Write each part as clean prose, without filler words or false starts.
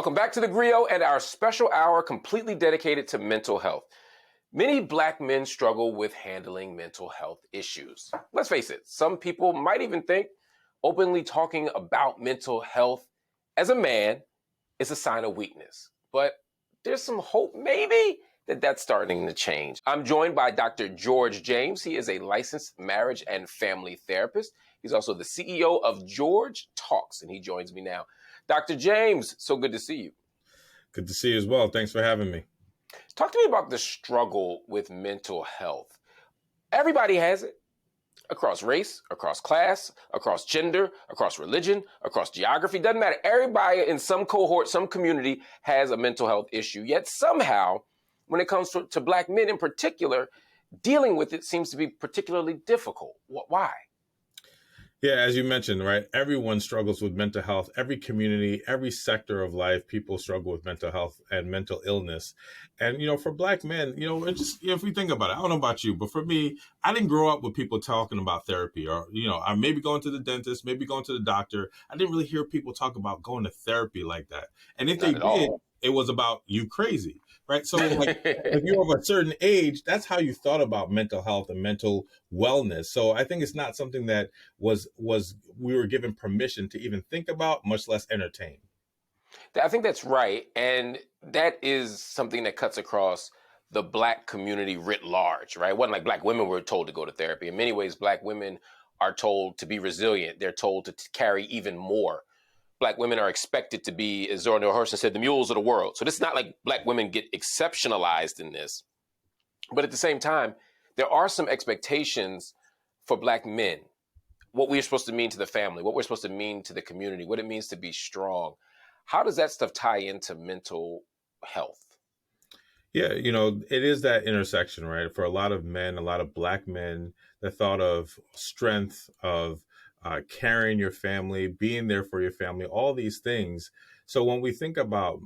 Welcome back to TheGrio and our special hour completely dedicated to mental health. Many Black men struggle with handling mental health issues. Let's face it, some people might even think openly talking about mental health as a man is a sign of weakness. But there's some hope maybe that's starting to change. I'm joined by Dr. George James. He is a licensed marriage and family therapist. He's also the CEO of George Talks, and he joins me now. Dr. James, so good to see you. Good to see you as well. Thanks for having me. Talk to me about the struggle with mental health. Everybody has it. Across race, across class, across gender, across religion, across geography, doesn't matter. Everybody in some cohort, some community has a mental health issue. Yet somehow, when it comes to Black men in particular, dealing with it seems to be particularly difficult. Why? Yeah, as you mentioned, right? Everyone struggles with mental health. Every community, every sector of life, people struggle with mental health and mental illness. And, for Black men, it just, if we think about it, I don't know about you, but for me, I didn't grow up with people talking about therapy or, I maybe going to the dentist, maybe going to the doctor. I didn't really hear people talk about going to therapy like that. And if they did, it was about you crazy, right? So if you're of a certain age, that's how you thought about mental health and mental wellness. So I think it's not something that was we were given permission to even think about, much less entertain. I think that's right. And that is something that cuts across the Black community writ large, right? It wasn't like Black women were told to go to therapy. In many ways, Black women are told to be resilient. They're told to carry even more. Black women are expected to be, as Zora Neale Hurston said, the mules of the world. So this is not like Black women get exceptionalized in this. But at the same time, there are some expectations for Black men, what we're supposed to mean to the family, what we're supposed to mean to the community, what it means to be strong. How does that stuff tie into mental health? Yeah, it is that intersection, right? For a lot of men, a lot of Black men, the thought of strength, of carrying your family, being there for your family, all these things. So when we think about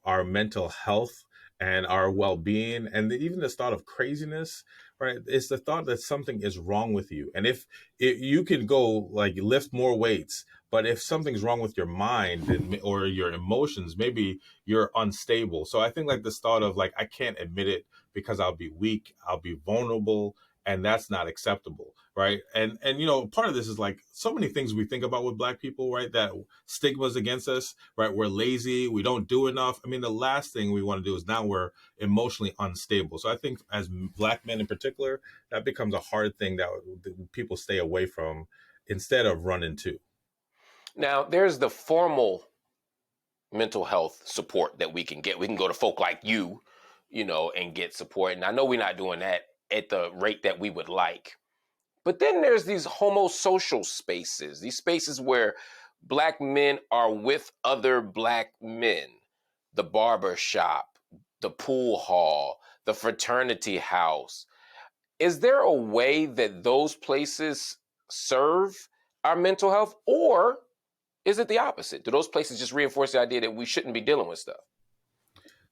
our mental health and our well-being and even this thought of craziness, right? It's the thought that something is wrong with you. And if you can go like lift more weights, but if something's wrong with your mind or your emotions, maybe you're unstable. So I think like this thought of like, I can't admit it because I'll be weak, I'll be vulnerable, and that's not acceptable, right? And part of this is like so many things we think about with Black people, right? That stigmas against us, right? We're lazy, we don't do enough. I mean, the last thing we want to do is now we're emotionally unstable. So I think as Black men in particular, that becomes a hard thing that people stay away from instead of running to. Now, there's the formal mental health support that we can get. We can go to folk like you, and get support. And I know we're not doing that at the rate that we would like. But then there's these homosocial spaces, these spaces where Black men are with other Black men, the barber shop, the pool hall, the fraternity house. Is there a way that those places serve our mental health, or is it the opposite? Do those places just reinforce the idea that we shouldn't be dealing with stuff?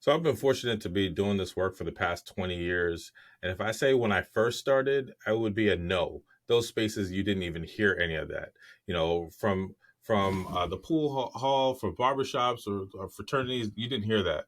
So I've been fortunate to be doing this work for the past 20 years. And if I say when I first started, I would be a no. Those spaces, you didn't even hear any of that, from the pool hall, from barbershops or fraternities, you didn't hear that.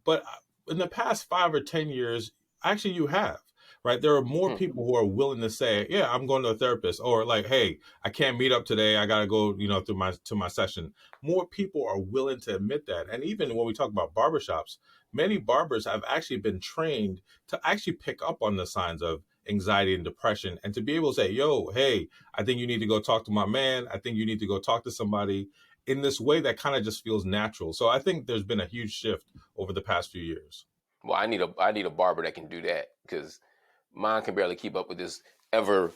But in the past 5 or 10 years, actually you have, right? There are more people who are willing to say, yeah, I'm going to a therapist, or like, hey, I can't meet up today. I got to go, to my session. More people are willing to admit that. And even when we talk about barbershops, many barbers have actually been trained to actually pick up on the signs of anxiety and depression and to be able to say, yo, hey, I think you need to go talk to my man. I think you need to go talk to somebody in this way that kind of just feels natural. So I think there's been a huge shift over the past few years. Well, I need a barber that can do that, because mine can barely keep up with this ever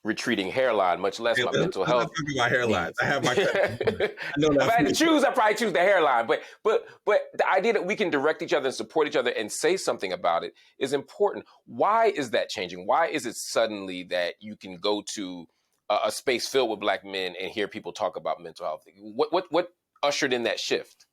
retreating hairline, much less my mental health. My hairline. I have my. If I had to choose, I'd probably choose the hairline. But the idea that we can direct each other and support each other and say something about it is important. Why is that changing? Why is it suddenly that you can go to a space filled with Black men and hear people talk about mental health? What ushered in that shift?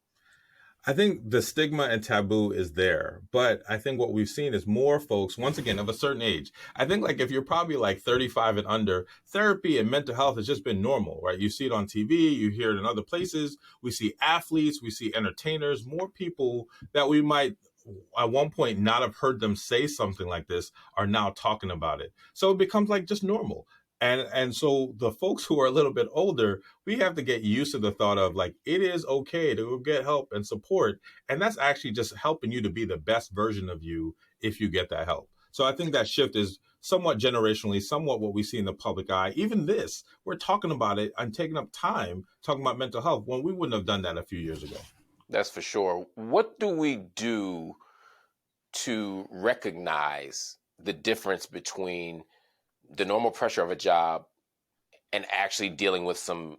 I think the stigma and taboo is there, but I think what we've seen is more folks, once again, of a certain age. I think like if you're probably like 35 and under, therapy and mental health has just been normal, right? You see it on TV, you hear it in other places. We see athletes, we see entertainers, more people that we might at one point not have heard them say something like this are now talking about it. So it becomes like just normal. And so the folks who are a little bit older, we have to get used to the thought of like it is okay to get help and support, and that's actually just helping you to be the best version of you if you get that help. So I think that shift is somewhat generationally, somewhat what we see in the public eye. Even this, we're talking about it and taking up time talking about mental health when we wouldn't have done that a few years ago. That's for sure. What do we do to recognize the difference between the normal pressure of a job and actually dealing with some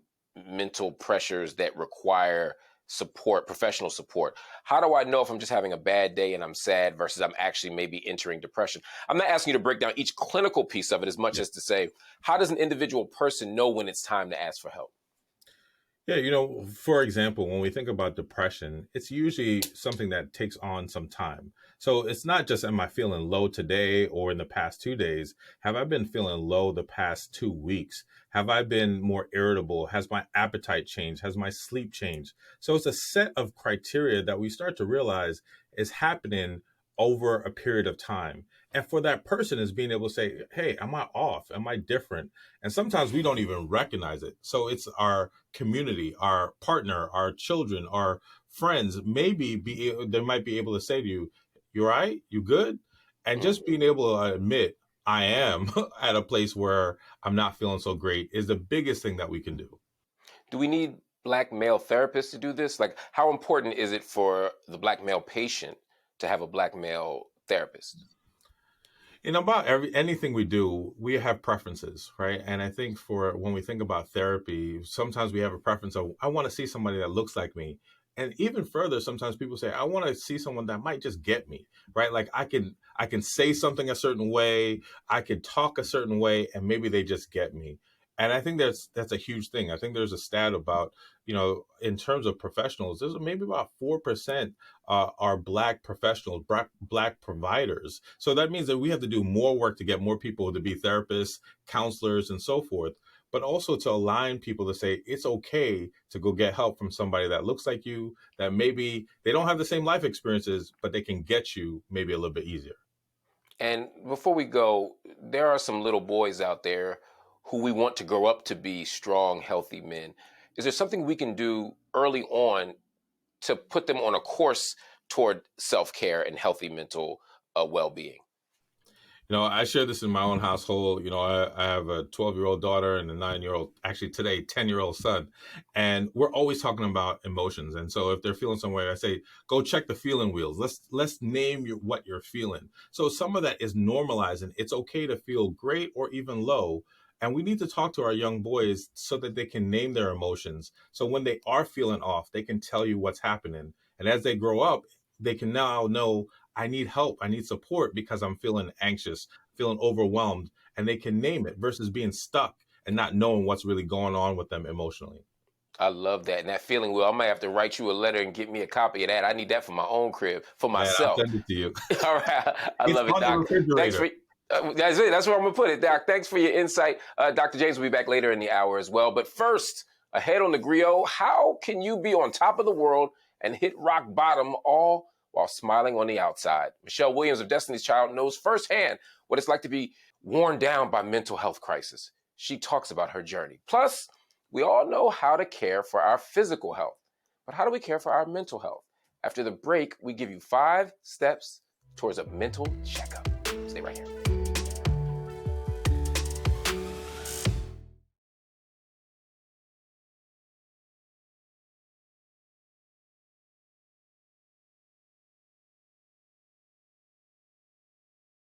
mental pressures that require support, professional support? How do I know if I'm just having a bad day and I'm sad versus I'm actually maybe entering depression? I'm not asking you to break down each clinical piece of it as much as to say, how does an individual person know when it's time to ask for help? Yeah, for example, when we think about depression, it's usually something that takes on some time. So it's not just, am I feeling low today or in the past 2 days? Have I been feeling low the past 2 weeks? Have I been more irritable? Has my appetite changed? Has my sleep changed? So it's a set of criteria that we start to realize is happening over a period of time. And for that person is being able to say, hey, am I off? Am I different? And sometimes we don't even recognize it. So it's our community, our partner, our children, our friends, they might be able to say to you, you all right? You good? And Mm. just being able to admit I am at a place where I'm not feeling so great is the biggest thing that we can do. Do we need Black male therapists to do this? Like, how important is it for the Black male patient to have a Black male therapist? About anything we do, we have preferences, right? And I think for when we think about therapy, sometimes we have a preference of I want to see somebody that looks like me. And even further, sometimes people say, I want to see someone that might just get me, right? Like I can say something a certain way, I could talk a certain way, and maybe they just get me. And I think that's a huge thing. I think there's a stat about, in terms of professionals, there's maybe about 4% are Black professionals, Black providers. So that means that we have to do more work to get more people to be therapists, counselors, and so forth, but also to align people to say it's okay to go get help from somebody that looks like you, that maybe they don't have the same life experiences, but they can get you maybe a little bit easier. And before we go, there are some little boys out there who we want to grow up to be strong, healthy men. Is there something we can do early on to put them on a course toward self-care and healthy mental well-being? I share this in my own household. I have a 12-year-old daughter and a 9-year-old, actually today, 10-year-old son. And we're always talking about emotions. And so if they're feeling some way, I say, go check the feeling wheels. Let's name what you're feeling. So some of that is normalizing. It's okay to feel great or even low. And we need to talk to our young boys so that they can name their emotions. So when they are feeling off, they can tell you what's happening. And as they grow up, they can now know I need help. I need support because I'm feeling anxious, feeling overwhelmed, and they can name it versus being stuck and not knowing what's really going on with them emotionally. I love that. And that feeling wheel, I might have to write you a letter and get me a copy of that. I need that for my own crib, for Man, I'll myself. send it to you. All right. I It's love it, on the Doc. Thanks refrigerator. for that's it. That's where I'm going to put it, Doc. Thanks for your insight. Dr. James will be back later in the hour as well. But first, ahead on TheGrio, how can you be on top of the world and hit rock bottom all while smiling on the outside? Michelle Williams of Destiny's Child knows firsthand what it's like to be worn down by mental health crisis. She talks about her journey. Plus, we all know how to care for our physical health, but how do we care for our mental health? After the break, we give you 5 steps towards a mental checkup. Stay right here.